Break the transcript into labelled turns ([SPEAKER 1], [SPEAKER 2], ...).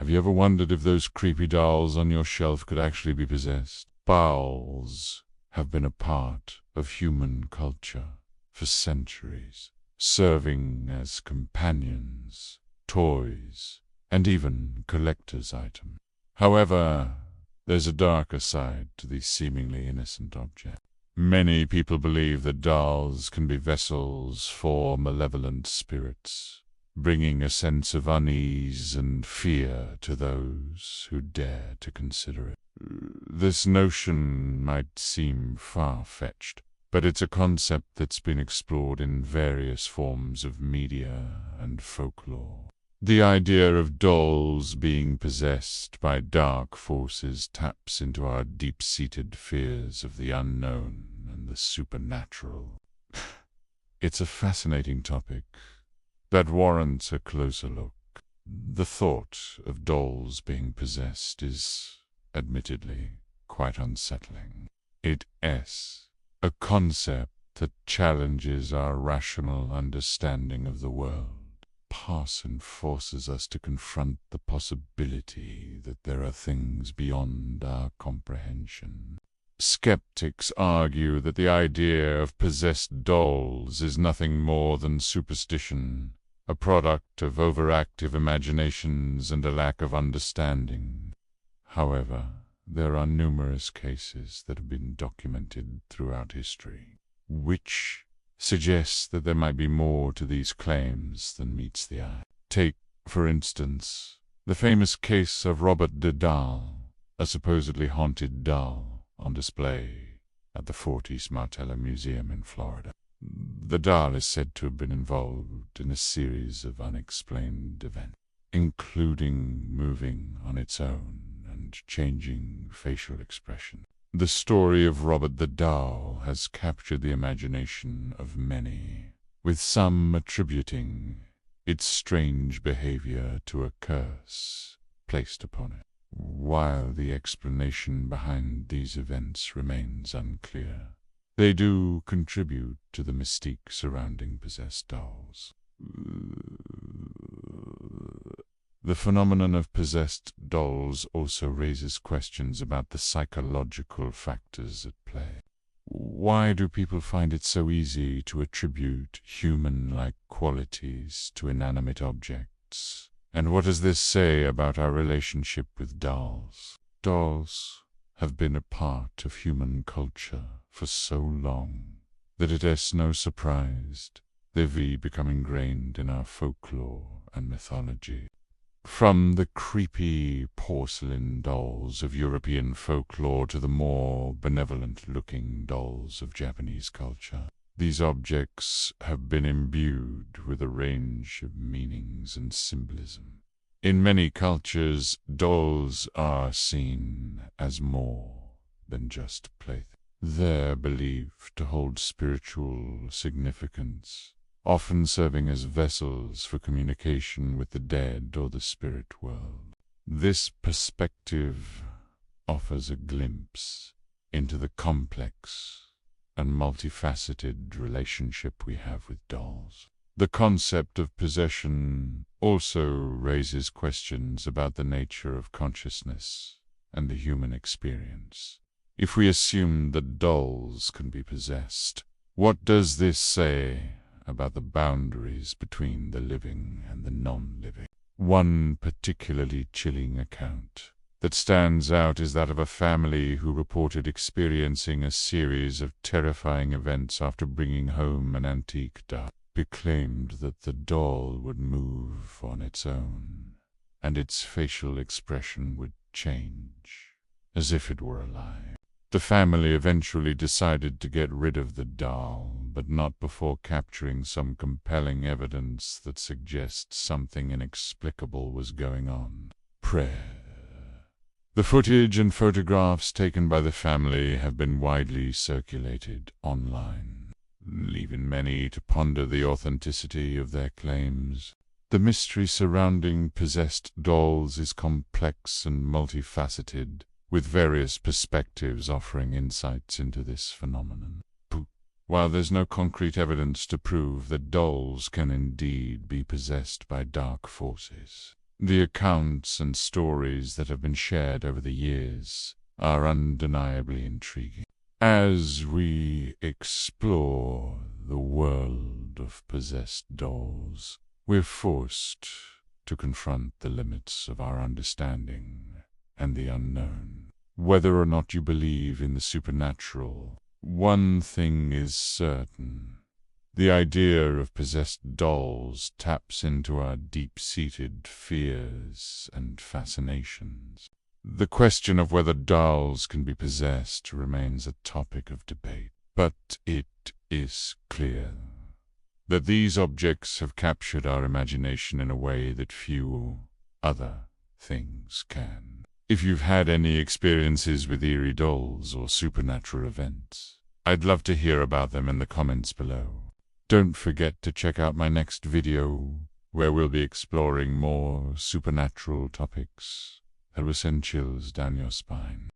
[SPEAKER 1] Have you ever wondered if those creepy dolls on your shelf could actually be possessed? Dolls have been a part of human culture for centuries, serving as companions, toys, and even collector's items. However, there's a darker side to these seemingly innocent objects. Many people believe that dolls can be vessels for malevolent spirits, bringing a sense of unease and fear to those who dare to consider it. This notion might seem far-fetched, but it's a concept that's been explored in various forms of media and folklore. The idea of dolls being possessed by dark forces taps into our deep-seated fears of the unknown and the supernatural. It's a fascinating topic that warrants a closer look. The thought of dolls being possessed is, admittedly, quite unsettling. It is a concept that challenges our rational understanding of the world. Parson forces us to confront the possibility that there are things beyond our comprehension. Skeptics argue that the idea of possessed dolls is nothing more than superstition, a product of overactive imaginations and a lack of understanding. However, there are numerous cases that have been documented throughout history, which suggests that there might be more to these claims than meets the eye. Take, for instance, the famous case of Robert the Doll, a supposedly haunted doll on display at the Fort East Martello Museum in Florida. The doll is said to have been involved in a series of unexplained events, including moving on its own and changing facial expression. The story of Robert the Doll has captured the imagination of many, with some attributing its strange behavior to a curse placed upon it. While the explanation behind these events remains unclear, they do contribute to the mystique surrounding possessed dolls. The phenomenon of possessed dolls also raises questions about the psychological factors at play. Why do people find it so easy to attribute human-like qualities to inanimate objects? And what does this say about our relationship with dolls? Dolls have been a part of human culture for so long that it is no surprise they've become ingrained in our folklore and mythology. From the creepy porcelain dolls of European folklore to the more benevolent-looking dolls of Japanese culture, these objects have been imbued with a range of meanings and symbolism. In many cultures, dolls are seen as more than just playthings. They're believed to hold spiritual significance, often serving as vessels for communication with the dead or the spirit world. This perspective offers a glimpse into the complex and multifaceted relationship we have with dolls. The concept of possession also raises questions about the nature of consciousness and the human experience. If we assume that dolls can be possessed, what does this say about the boundaries between the living and the non-living? One particularly chilling account that stands out is that of a family who reported experiencing a series of terrifying events after bringing home an antique doll. It claimed that the doll would move on its own, and its facial expression would change, as if it were alive. The family eventually decided to get rid of the doll, but not before capturing some compelling evidence that suggests something inexplicable was going on. Prayer. The footage and photographs taken by the family have been widely circulated online, leaving many to ponder the authenticity of their claims. The mystery surrounding possessed dolls is complex and multifaceted, with various perspectives offering insights into this phenomenon. While there's no concrete evidence to prove that dolls can indeed be possessed by dark forces, The accounts and stories that have been shared over the years are undeniably intriguing. As we explore the world of possessed dolls, we're forced to confront the limits of our understanding and the unknown. Whether or not you believe in the supernatural, one thing is certain. The idea of possessed dolls taps into our deep-seated fears and fascinations. The question of whether dolls can be possessed remains a topic of debate, but it is clear that these objects have captured our imagination in a way that few other things can. If you've had any experiences with eerie dolls or supernatural events, I'd love to hear about them in the comments below. Don't forget to check out my next video, where we'll be exploring more supernatural topics that will send chills down your spine.